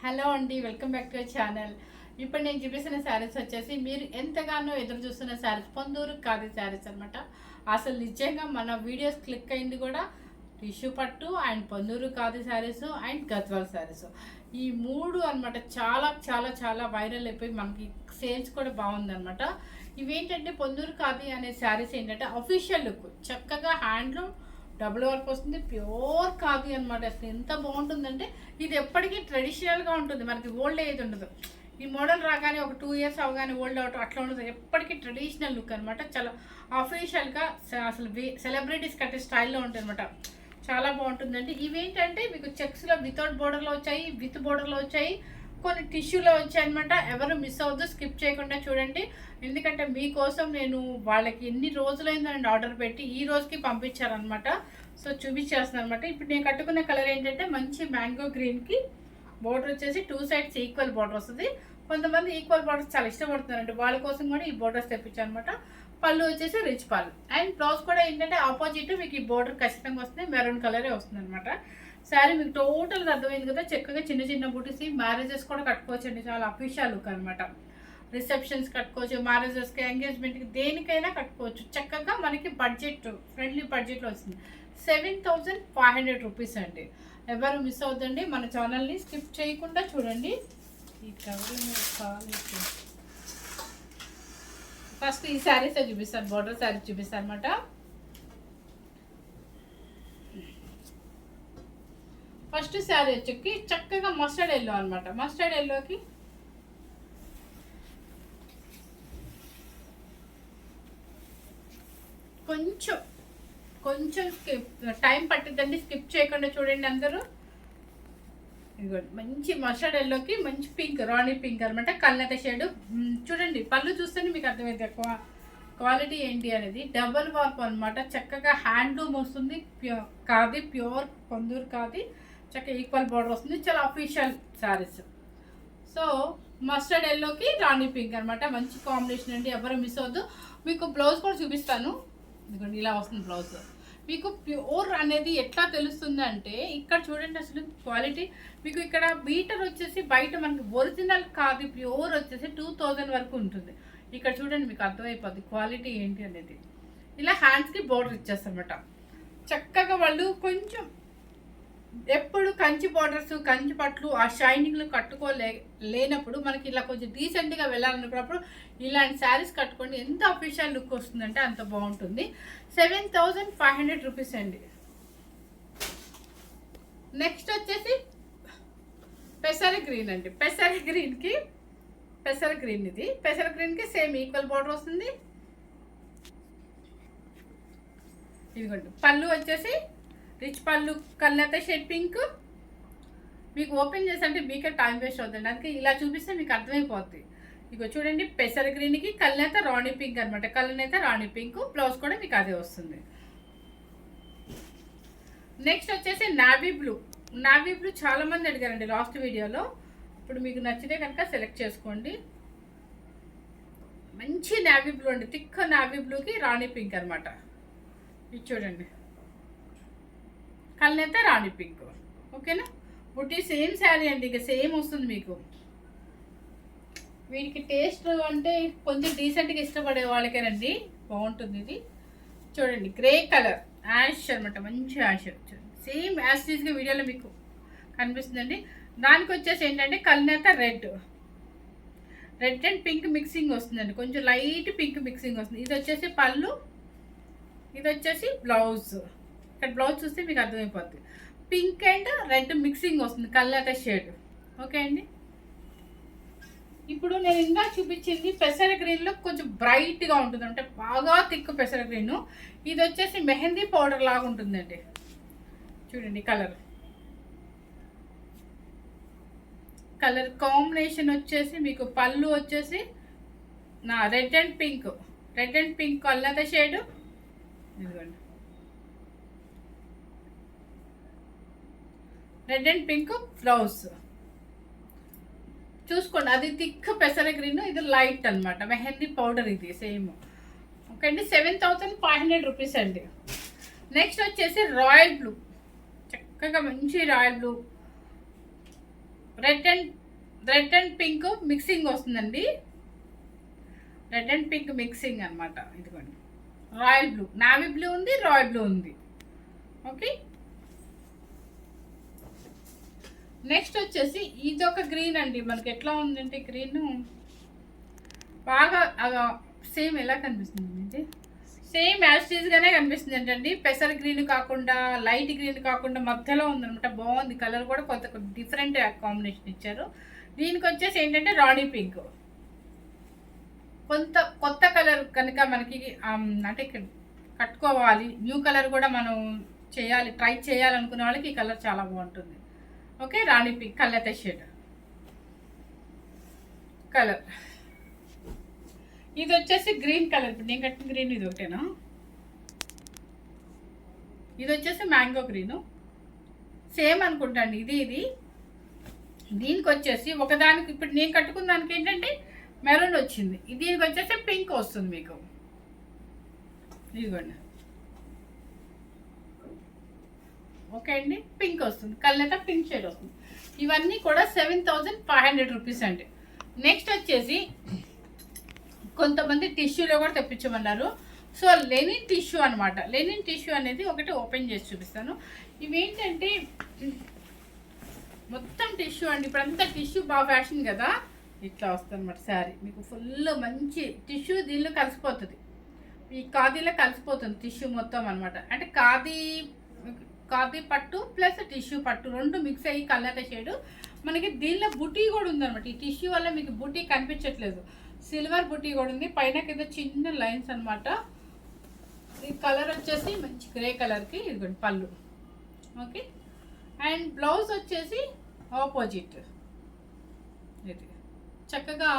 Hello అండి, welcome back to our channel. ఇప్పుడు నేను చూపిస్తున్న శారీస్ వచ్చేసి మీరు ఎంతగానో ఎదురు చూస్తున్న శారీస్, పొందూరు ఖాదీ శారీస్ అనమాట. అసలు నిజంగా మన వీడియోస్ క్లిక్ అయింది కూడా టిష్యూ పట్టు అండ్ పొందూరు ఖాదీ శారీస్ అండ్ గద్వాల్ శారీస్. ఈ మూడు అనమాట చాలా చాలా చాలా వైరల్ అయిపోయి మనకి సేల్స్ కూడా బాగుందనమాట. ఇవేంటంటే పొందూరు ఖాదీ అనే శారీస్ ఏంటంటే అఫీషియల్ లుక్, చక్కగా హ్యాండ్లూమ్ డబుల్ వర్క్ వస్తుంది, ప్యూర్ ఖాదీ అనమాట. అసలు ఎంత బాగుంటుందంటే ఇది ఎప్పటికీ ట్రెడిషనల్గా ఉంటుంది, మనకి ఓల్డ్ ఏజ్ ఉండదు. ఈ మోడల్ రాగానే ఒక 2 ఇయర్స్ అవగానే ఓల్డ్ అవుట్ అట్లా ఉండదు, ఎప్పటికీ ట్రెడిషనల్ లుక్ అనమాట. చాలా అఫీషియల్గా అసలు సెలబ్రిటీస్ కట్టే స్టైల్లో ఉంటుంది అనమాట. చాలా బాగుంటుందండి. ఇవేంటంటే మీకు చెక్స్లో వితౌట్ బోర్డర్లో వచ్చాయి, విత్ బోర్డర్లో వచ్చాయి, కొన్ని టిష్యూలో వచ్చాయన్నమాట. ఎవరు మిస్ అవ్వద్దు, స్కిప్ చేయకుండా చూడండి. ఎందుకంటే మీకోసం నేను వాళ్ళకి ఎన్ని రోజులైందండి ఆర్డర్ పెట్టి ఈ రోజుకి పంపించారనమాట. సో చూపించేస్తున్నాను అనమాట. ఇప్పుడు నేను కట్టుకునే కలర్ ఏంటంటే మంచి మ్యాంగో గ్రీన్కి బోర్డర్ వచ్చేసి 2 సైడ్స్ ఈక్వల్ బోర్డర్ వస్తుంది. కొంతమంది ఈక్వల్ బోర్డర్స్ చాలా ఇష్టపడుతున్నారండి, వాళ్ళ కోసం కూడా ఈ బోర్డర్స్ తెప్పించాను అనమాట. పళ్ళు వచ్చేసి రిచ్ పళ్ళు అండ్ బ్లౌజ్ కూడా ఏంటంటే ఆపోజిట్ మీకు ఈ బోర్డర్ ఖచ్చితంగా వస్తుంది, మెరూన్ కలరే వస్తుంది అనమాట. శారీ మీకు టోటల్గా అర్థమైంది కదా. చక్కగా చిన్న చిన్న బుటీస్, మ్యారేజెస్ కూడా కట్టుకోవచ్చు అండి, చాలా అఫీషియల్ లుక్ అనమాట. రిసెప్షన్స్ కట్టుకోవచ్చు, మ్యారేజెస్కి, ఎంగేజ్మెంట్కి, దేనికైనా కట్టుకోవచ్చు. చక్కగా మనకి బడ్జెట్ ఫ్రెండ్లీ బడ్జెట్లో వస్తుంది. 7,500 రూపీస్ అండి. ఎవరు మిస్ అవుతుందండి, మన ఛానల్ని స్కిప్ చేయకుండా చూడండి. ఈ కవర్ ఫస్ట్ ఈ శారీస్ చూపిస్తాను, బోర్డర్ శారీ చూపిస్తాను అనమాట. ఫస్ట్ శారీ వచ్చి చక్కగా మస్టర్డ్ ఎల్లో అనమాట. మస్టర్డ్ ఎల్లోకి కొంచెం కొంచెం టైం పట్టిద్దండి, స్కిప్ చేయకుండా చూడండి అందరూ. ఇదిగోండి మంచి మస్టర్డ్ ఎల్లోకి మంచి పింక్, రాణి పింక్ అనమాట, కల్నత షేడ్. చూడండి పళ్ళు చూస్తేనే మీకు అర్థమైంది క్వాలిటీ ఏంటి అనేది. డబల్ వర్క్ అనమాట, చక్కగా హ్యాండ్లూమ్ వస్తుంది, ఖాదీ ప్యూర్ పొందూరు ఖాదీ, చక్కగా ఈక్వల్ బోర్డర్ వస్తుంది, చాలా అఫీషియల్ శారీస్. సో మస్టర్డ్ ఎల్లోకి రాణి పింక్ అనమాట, మంచి కాంబినేషన్ అండి, ఎవరు మిస్ అవ్వద్దు. మీకు బ్లౌజ్ కూడా చూపిస్తాను. ఇదిగోండి ఇలా వస్తుంది బ్లౌజ్. మీకు ప్యూర్ అనేది ఎట్లా తెలుస్తుంది అంటే ఇక్కడ చూడండి అసలు క్వాలిటీ. మీకు ఇక్కడ మీటర్ వచ్చేసి బయట మనకి ఒరిజినల్ కాదు, ప్యూర్ వచ్చేసి 2000 వరకు ఉంటుంది. ఇక్కడ చూడండి మీకు అర్థమైపోద్ది క్వాలిటీ ఏంటి అనేది. ఇలా హ్యాండ్స్కి బోర్డర్ ఇచ్చేస్తారన్నమాట. చక్కగా వాళ్ళు కొంచెం ఎప్పుడు కంచి బార్డర్స్, కంచి పట్లు, ఆ షైనింగ్లు లేనప్పుడు మనకి ఇలా కొంచెం డీసెంట్గా వెళ్ళాలనుకున్నప్పుడు ఇలాంటి శారీస్ కట్టుకోండి. ఎంత అఫీషియల్ లుక్ వస్తుందంటే అంత బాగుంటుంది. 7,500 రూపీస్ అండి. నెక్స్ట్ వచ్చేసి పెసర గ్రీన్ అండి. పెసర గ్రీన్ ఇది. పెసర గ్రీన్కి సేమ్ ఈక్వల్ బార్డర్ వస్తుంది. ఇదిగోండి పళ్ళు వచ్చేసి రిచ్ పళ్ళు, కల్నత షేడ్ పింక్. మీకు ఓపెన్ చేసంటే మీకే టైం వేస్ట్ అవుతుంది, అందుకే ఇలా చూపిస్తే మీకు అర్థమైపోద్ది. ఇక చూడండి పెసర గ్రీన్కి కల్నత రాణి పింక్ అనమాట, కల్నత రాణి పింక్. బ్లౌజ్ కూడా మీకు అదే వస్తుంది. నెక్స్ట్ వచ్చేసి నావీ బ్లూ. నావీ బ్లూ చాలా మంది అడిగారండి లాస్ట్ వీడియోలో. ఇప్పుడు మీకు నచ్చితే కనుక సెలెక్ట్ చేసుకోండి. మంచి నావీ బ్లూ అండి, థిక్ నావీ బ్లూకి రాణి పింక్ అనమాట. ఇది చూడండి కల్నత రాణి పింక్. ఓకేనా, బుట్టి సేమ్ శారీ అండి, ఇక సేమ్ వస్తుంది మీకు. వీటికి టేస్ట్ అంటే కొంచెం డీసెంట్గా ఇష్టపడే వాళ్ళకేనండి బాగుంటుంది ఇది. చూడండి గ్రే కలర్ యాష్ అనమాట, మంచి యాష్. సేమ్ యాష్ టీజ్గా వీడియోలో మీకు కనిపిస్తుందండి. దానికి వచ్చేసి ఏంటంటే కల్నత రెడ్ అండ్ పింక్ మిక్సింగ్ వస్తుందండి, కొంచెం లైట్ పింక్ మిక్సింగ్ వస్తుంది. ఇది వచ్చేసి పళ్ళు, ఇది వచ్చేసి బ్లౌజ్. ఇక్కడ బ్లౌజ్ చూస్తే మీకు అర్థమైపోద్ది. పింక్ అండ్ రెడ్ మిక్సింగ్ వస్తుంది, కల్నత షేడ్. ఓకే అండి. ఇప్పుడు నేను ఇంకా చూపించింది పెసర గ్రీన్లో కొంచెం బ్రైట్గా ఉంటుంది, అంటే బాగా థిక్ పెసర గ్రీన్. ఇది వచ్చేసి మెహందీ పౌడర్ లాగా ఉంటుందండి. చూడండి కలర్ కాంబినేషన్ వచ్చేసి మీకు పళ్ళు వచ్చేసి నా రెడ్ అండ్ పింక్ కల్నత షేడ్. ఇదిగోండి రెడ్ అండ్ పింక్ బ్లౌజ్ చూసుకోండి. అది థిక్ పెసర గ్రీన్, ఇది లైట్ అనమాట మెహందీ పౌడర్, ఇది సేమ్. ఓకే అండి, 7,500 రూపీస్ అండి. నెక్స్ట్ వచ్చేసి రాయల్ బ్లూ, చక్కగా మంచి royal blue red and pink mixing వస్తుందండి. రెడ్ అండ్ పింక్ మిక్సింగ్ అనమాట. ఇదిగోండి రాయల్ బ్లూ, నావీ బ్లూ ఉంది, రాయల్ బ్లూ ఉంది. ఓకే, నెక్స్ట్ వచ్చేసి ఇది ఒక గ్రీన్ అండి. మనకి ఎట్లా ఉందంటే గ్రీన్ బాగా సేమ్ ఎలా కనిపిస్తుంది అంటే సేమ్ యాస్టీజ్గానే కనిపిస్తుంది ఏంటండి. పెసర్ గ్రీన్ కాకుండా, లైట్ గ్రీన్ కాకుండా మధ్యలో ఉందనమాట. బాగుంది, కలర్ కూడా కొత్త డిఫరెంట్ కాంబినేషన్ ఇచ్చారు. దీనికి వచ్చేసి ఏంటంటే రాణి పింక్, కొత్త కలర్ కనుక మనకి అంటే కట్టుకోవాలి, న్యూ కలర్ కూడా మనం చేయాలి, ట్రై చేయాలనుకునే వాళ్ళకి ఈ కలర్ చాలా బాగుంటుంది. ఓకే, రాణి పింక్ కళ్ళతే షేడ్ కలర్. ఇది వచ్చేసి గ్రీన్ కలర్. ఇప్పుడు నేను కట్టిన గ్రీన్ ఇది ఒకటేనా. ఇది వచ్చేసి మ్యాంగో గ్రీను, సేమ్ అనుకుంటాండి ఇది. దీనికి వచ్చేసి ఒకదానికి ఇప్పుడు నేను కట్టుకున్న దానికి ఏంటంటే మెరూన్ వచ్చింది. దీనికి వచ్చేసి పింక్ వస్తుంది మీకు. ఇదిగోండి, ఓకే అండి, పింక్ వస్తుంది, కళ్ళత పింక్ షేడ్ వస్తుంది. ఇవన్నీ కూడా 7500 రూపీస్ అండి. నెక్స్ట్ వచ్చేసి కొంతమంది టిష్యూలో కూడా తెప్పించమన్నారు. సో లెనిన్ టిష్యూ అనమాట. లెనిన్ టిష్యూ అనేది ఒకటి ఓపెన్ చేసి చూపిస్తాను. ఇవేంటంటే మొత్తం టిష్యూ అండి. ఇప్పుడంతా టిష్యూ బాగా ఫ్యాషన్ కదా, ఇట్లా వస్తుంది అనమాట శారీ. మీకు ఫుల్ మంచి టిష్యూ దీనిలో కలిసిపోతుంది, ఈ ఖాదీలో కలిసిపోతుంది టిష్యూ మొత్తం అనమాట. అంటే ఖాదీ పట్టు ప్లస్ టిష్యూ పట్టు రెండు మిక్స్ అయ్యి కలర్ షేడు. మనకి దీనిలో బుటీ కూడా ఉందన్నమాట. ఈ టిష్యూ వల్ల మీకు బుటీ కనిపించట్లేదు, సిల్వర్ బుటీ కూడా ఉంది. పైన కింద చిన్న లైన్స్ అనమాట. ఈ కలర్ వచ్చేసి మంచి గ్రే కలర్కి ఇదిగోండి పళ్ళు. ఓకే, అండ్ బ్లౌజ్ వచ్చేసి ఆపోజిట్. ఇది చక్కగా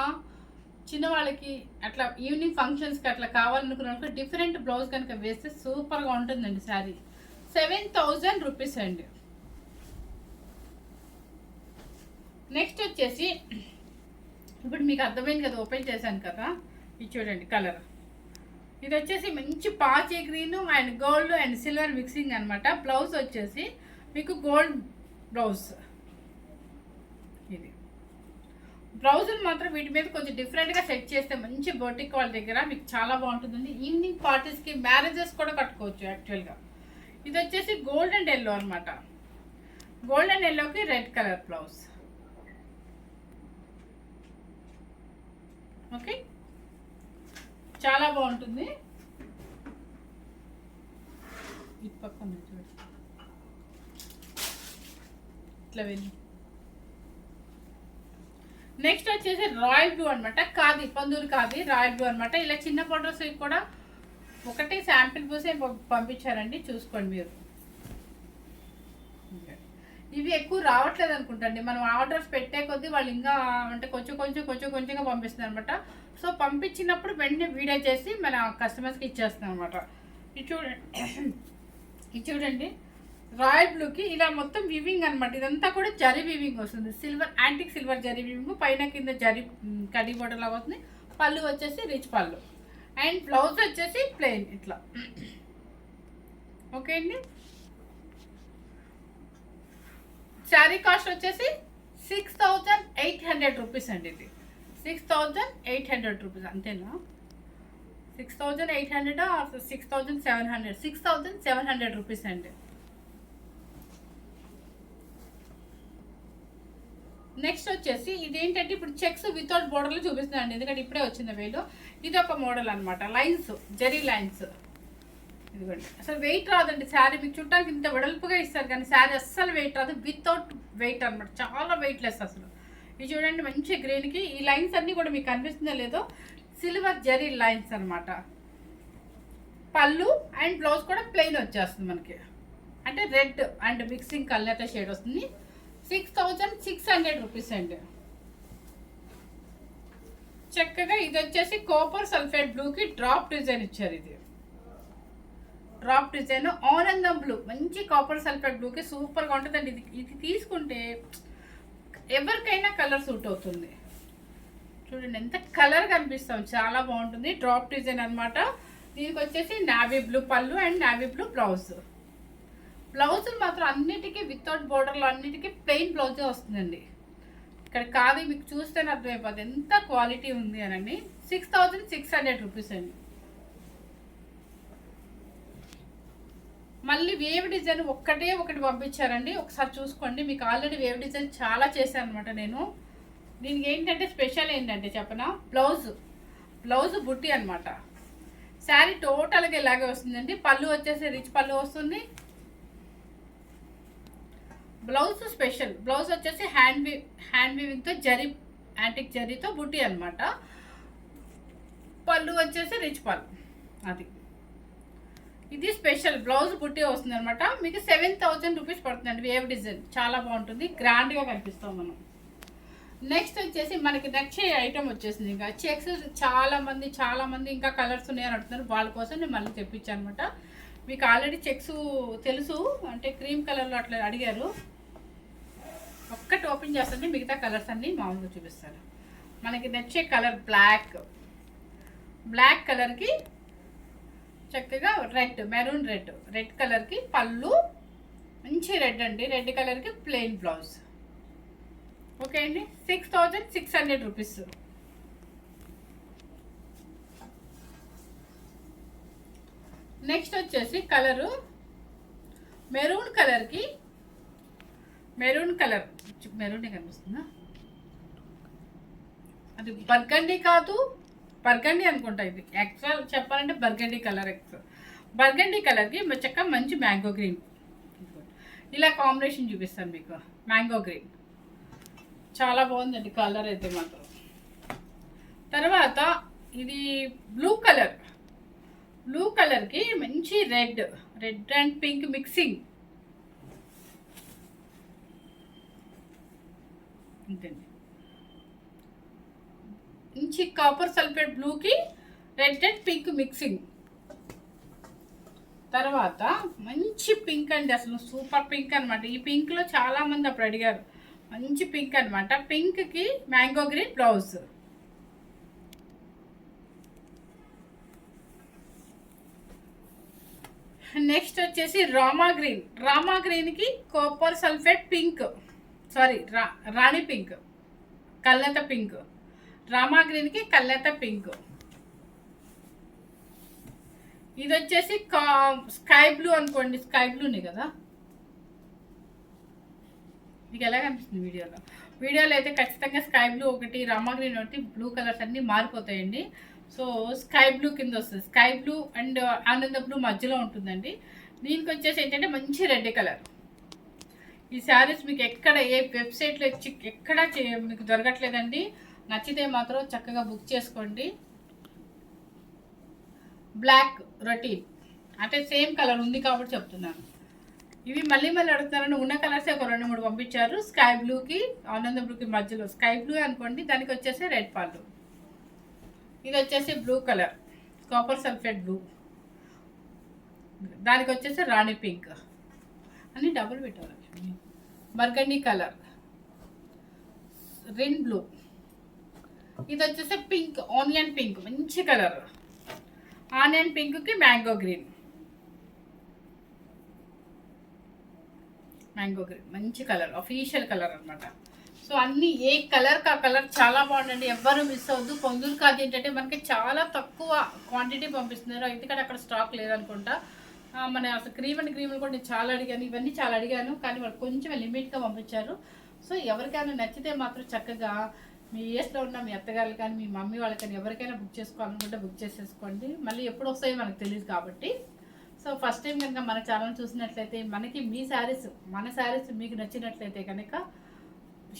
చిన్నవాళ్ళకి అట్లా ఈవినింగ్ ఫంక్షన్స్కి అట్లా కావాలనుకున్న డిఫరెంట్ బ్లౌజ్ కనుక వేస్తే సూపర్గా ఉంటుందండి శారీ. 7000 రూపీస్ అండి. నెక్స్ట్ వచ్చేసి ఇప్పుడు మీకు అర్థమైంది కదా, ఓపెన్ చేశాను కదా, ఇది చూడండి కలర్. ఇది వచ్చేసి మంచి పాచీ green and gold and silver mixing అనమాట. బ్లౌజ్ వచ్చేసి మీకు గోల్డ్ బ్లౌజ్. ఇది బ్లౌజులు మాత్రం వీటి మీద కొంచెం డిఫరెంట్గా సెట్ చేస్తే మంచి బొటిక్ వాళ్ళ దగ్గర మీకు చాలా బాగుంటుందండి. ఈవినింగ్ పార్టీస్కి, మ్యారేజెస్ కూడా కట్టుకోవచ్చు యాక్చువల్గా. ఇది వచ్చేసి గోల్డ్ అండ్ ఎల్లో అనమాట. గోల్డ్ అండ్ ఎల్లోకి రెడ్ కలర్ బ్లౌజ్. ఓకే, చాలా బాగుంటుంది. ఇటు పక్కన చూడండి ఇట్లా వెళ్ళి. నెక్స్ట్ వచ్చేసి రాయల్ బ్లూ అనమాట. ఖాదీ పందూరు ఖాదీ రాయల్ బ్లూ అనమాట. ఇలా చిన్న ఫోటోస్ కూడా ఒకటి శాంపిల్ పూసే పంపించారండి, చూసుకోండి మీరు. ఇవి ఎక్కువ రావట్లేదు అనుకుంటండి. మనం ఆర్డర్స్ పెట్టే కొద్దీ వాళ్ళు ఇంకా అంటే కొంచెంగా పంపిస్తుంది అనమాట. సో పంపించినప్పుడు వెంటనే వీడియో చేసి మన కస్టమర్స్కి ఇచ్చేస్తున్నాం అనమాట. ఇది చూడండి రాయల్ బ్లూకి ఇలా మొత్తం వివింగ్ అనమాట. ఇదంతా కూడా జరీ వివింగ్ వస్తుంది, silver antique silver zari weaving. పైన కింద జరీ కడ్డీ బోర్డర్ లాగా వస్తుంది. పళ్ళు వచ్చేసి రిచ్ పళ్ళు అండ్ బ్లౌజ్ వచ్చేసి ప్లెయిన్ ఇట్లా. ఓకే అండి, శారీ కాస్ట్ వచ్చేసి 6800 రూపీస్ అండి. ఇది 6800 రూపీస్ అంతేనా? 6800 6700 6700 రూపీస్ అండి. నెక్స్ట్ వచ్చేసి ఇదేంటంటే ఇప్పుడు చెక్స్ వితౌట్ బోర్డర్లు చూపిస్తున్నాను ఎందుకంటే ఇప్పుడే వచ్చింది వేలు. ఇది ఒక మోడల్ అనమాట, లైన్స్ జరీ లైన్స్. ఇదిగోండి, అసలు వెయిట్ రాదండి శారీ. మీకు చుట్టానికి ఇంత వెడల్పుగా ఇస్తారు కానీ శారీ అస్సలు వెయిట్ రాదు, వితౌట్ వెయిట్ అనమాట, చాలా వెయిట్లెస్ అసలు. ఇది చూడండి మంచి గ్రీన్కి ఈ లైన్స్ అన్నీ కూడా మీకు కనిపిస్తుందో లేదో సిల్వర్ జరీ లైన్స్ అనమాట. పళ్ళు అండ్ బ్లౌజ్ కూడా ప్లెయిన్ వచ్చేస్తుంది మనకి, అంటే red and mixing colour shade వస్తుంది. 6600 రూపీస్ అండి. చక్కగా ఇది వచ్చేసి కాపర్ సల్ఫేట్ బ్లూకి డ్రాప్ డిజైన్ ఇచ్చారు. ఇది డ్రాప్ డిజైన్ ఆనందం బ్లూ, మంచి కాపర్ సల్ఫేట్ బ్లూకి సూపర్గా ఉంటుందండి. ఇది తీసుకుంటే ఎవరికైనా కలర్ సూట్ అవుతుంది. చూడండి ఎంత కలర్ కనిపిస్తాం, చాలా బాగుంటుంది. డ్రాప్ డిజైన్ అనమాట. దీనికి వచ్చేసి నావీ బ్లూ పళ్ళు అండ్ నావీ బ్లూ బ్లౌజ్. బ్లౌజులు మాత్రం అన్నిటికీ వితౌట్ బోర్డర్లో అన్నిటికీ ప్లెయిన్ బ్లౌజే వస్తుందండి. ఇక్కడ కాదు, మీకు చూస్తేనే అర్థమైపోతుంది ఎంత క్వాలిటీ ఉంది అనండి. 6600 రూపీస్ అండి. మళ్ళీ వేవ్ డిజైన్ ఒకటి పంపించారండి, ఒకసారి చూసుకోండి. మీకు ఆల్రెడీ వేవ్ డిజైన్ చాలా చేశాను అనమాట నేను. దీనికి ఏంటంటే స్పెషల్ ఏంటంటే చెప్పనా, బ్లౌజ్ బుట్టి అనమాట. శారీ టోటల్గా ఇలాగే వస్తుందండి. పళ్ళు వచ్చేసి రిచ్ పళ్ళు వస్తుంది. బ్లౌజ్ స్పెషల్, బ్లౌజ్ వచ్చేసి హ్యాండ్ వీవింగ్తో జరీ, యాంటిక్ జరీతో బుట్టి అనమాట. పళ్ళు వచ్చేసి రిచ్ పళ్ళు. అది ఇది స్పెషల్ బ్లౌజ్ బుట్టి వస్తుంది అనమాట. మీకు 7000 రూపీస్ పడుతుందండి. వేవ్ డిజైన్ చాలా బాగుంటుంది, గ్రాండ్గా కనిపిస్తాం మనం. నెక్స్ట్ వచ్చేసి మనకి నచ్చే ఐటమ్ వచ్చేసింది. ఇంకా చెక్స్ చాలా మంది ఇంకా కలర్స్ ఉన్నాయని అడుగుతున్నారు. వాళ్ళ కోసం నేను మళ్ళీ తెప్పించాను అనమాట. మీకు ఆల్రెడీ చెక్స్ తెలుసు, అంటే క్రీమ్ కలర్లో అట్లా అడిగారు. ఒక్కటి ఓపెన్ చేస్తాను, మిగతా కలర్స్ అన్నీ మామూలుగా చూపిస్తాను. మనకి నచ్చే కలర్ బ్లాక్ కలర్కి చక్కగా మెరూన్ రెడ్ కలర్కి పళ్ళు, మంచి రెడ్ అండి. రెడ్ కలర్కి ప్లెయిన్ బ్లౌజ్. ఓకే అండి, 6600 రూపీస్. నెక్స్ట్ వచ్చేసి కలరు మెరూన్ మెరూనే కనిపిస్తుందా, అది బర్గండీ కాదు, బర్గండీ అనుకుంటా. ఇది యాక్చువల్ చెప్పాలంటే బర్గండీ కలర్కి చక్కగా మంచి మ్యాంగో గ్రీన్, ఇలా కాంబినేషన్ చూపిస్తాను మీకు. మ్యాంగో గ్రీన్ చాలా బాగుందండి కలర్ అయితే మాత్రం. తర్వాత ఇది బ్లూ కలర్కి మంచి రెడ్ అండ్ పింక్ మిక్సింగ్. అంతేండి, మంచి కాపర్ సల్ఫేట్ బ్లూకి రెడ్ అండ్ పింక్ మిక్సింగ్. తర్వాత మంచి పింక్ అండి, అసలు సూపర్ పింక్ అనమాట. ఈ పింక్లో చాలామంది అప్పుడు అడిగారు. మంచి పింక్ అనమాట. పింక్కి మ్యాంగో గ్రీన్ బ్లౌజ్. నెక్స్ట్ వచ్చేసి రామా గ్రీన్కి కాపర్ సల్ఫేట్ పింక్, రాణి పింక్, కల్నేత పింక్. రామా గ్రీన్కి కల్నేత పింక్. ఇది వచ్చేసి స్కై బ్లూ అనుకోండి, స్కై బ్లూనే కదా. మీకు ఎలా కనిపిస్తుంది వీడియోలో అయితే ఖచ్చితంగా స్కై బ్లూ ఒకటి, రామా గ్రీన్ ఒకటి, బ్లూ కలర్స్ అన్నీ మారిపోతాయండి. సో స్కై బ్లూ కింద వస్తుంది, స్కై బ్లూ అండ్ ఆనంద బ్లూ మధ్యలో ఉంటుందండి. దీనికి వచ్చేసి ఏంటంటే మంచి రెడ్ కలర్. ఈ శారీస్ మీకు ఎక్కడ ఏ వెబ్సైట్లో ఎక్కడా మీకు దొరకట్లేదండి. నచ్చితే మాత్రం చక్కగా బుక్ చేసుకోండి. బ్లాక్ రొటీన్ అంటే సేమ్ కలర్ ఉంది కాబట్టి చెప్తున్నాను. ఇవి మళ్ళీ అడుగుతున్నారని ఉన్న కలర్సే ఒక 2-3 పంపించారు. స్కై బ్లూకి ఆనంద బ్లూకి మధ్యలో స్కై బ్లూ అనుకోండి, దానికి వచ్చేసి రెడ్ పళ్ళు. ఇది వచ్చేసి blue colour, copper sulphate blue, దానికి వచ్చేసి రాణి పింక్. అన్నీ డబుల్ పెట్టాలి. Burgundy colour, Rin blue. ఇది వచ్చేసి పింక్, ఆనియన్ పింక్, మంచి కలర్. ఆనియన్ పింక్కి మ్యాంగో గ్రీన్ మంచి కలర్, అఫీషియల్ కలర్ అనమాట. సో అన్నీ ఏ కలర్ కా కలర్ చాలా బాగుందండి, ఎవ్వరూ మిస్ అవ్వద్దు. పొందూరు కాదు ఏంటంటే మనకి చాలా తక్కువ క్వాంటిటీ పంపిస్తున్నారు, ఎందుకంటే అక్కడ స్టాక్ లేదనుకుంటా. మన అసలు క్రీమ్ కూడా నేను చాలా అడిగాను, ఇవన్నీ చాలా అడిగాను, కానీ వాళ్ళు కొంచెం లిమిట్గా పంపించారు. సో ఎవరికైనా నచ్చితే మాత్రం చక్కగా మీ ఏజ్లో ఉన్న మీ అత్తగారు కానీ మీ మమ్మీ వాళ్ళకి కానీ ఎవరికైనా బుక్ చేసుకోవాలనుకుంటే బుక్ చేసేసుకోండి. మళ్ళీ ఎప్పుడు వస్తాయో మనకు తెలియదు కాబట్టి. సో ఫస్ట్ టైం కనుక మన ఛానల్ చూసినట్లయితే మనకి మన శారీస్ మీకు నచ్చినట్లయితే కనుక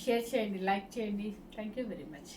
షేర్ చేయండి, లైక్ చేయండి. Thank you very much.